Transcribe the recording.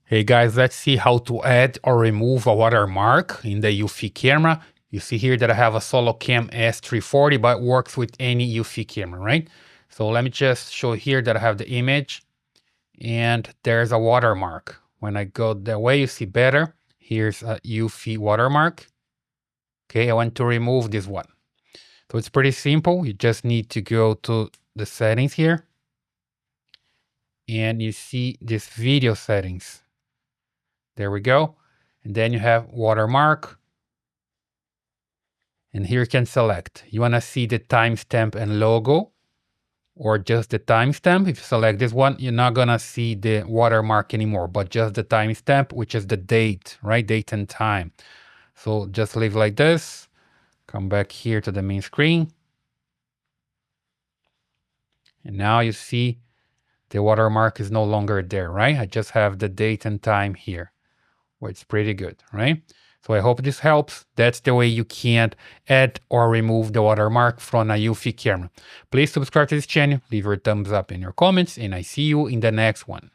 Hey guys, let's see how to add or remove a watermark in the Eufy camera. You see here that I have a SoloCam S340, but it works with any Eufy camera, right? So let me just show here that I have the image and there's a watermark. When I go that way, you see better. Here's a Eufy watermark. Okay, I want to remove this one. So it's pretty simple. You just need to go to the settings here and you see this video settings. There we go. And then you have watermark. And here you can select. You want to see the timestamp and logo or just the timestamp. If you select this one, you're not going to see the watermark anymore, but just the timestamp, which is the date, right? Date and time. So just leave like this. Come back here to the main screen. And now you see the watermark is no longer there, right? I just have the date and time here. Well, it's pretty good, right? So I hope this helps. That's the way you can add or remove the watermark from a Eufy camera. Please subscribe to this channel, leave your thumbs up in your comments, and I see you in the next one.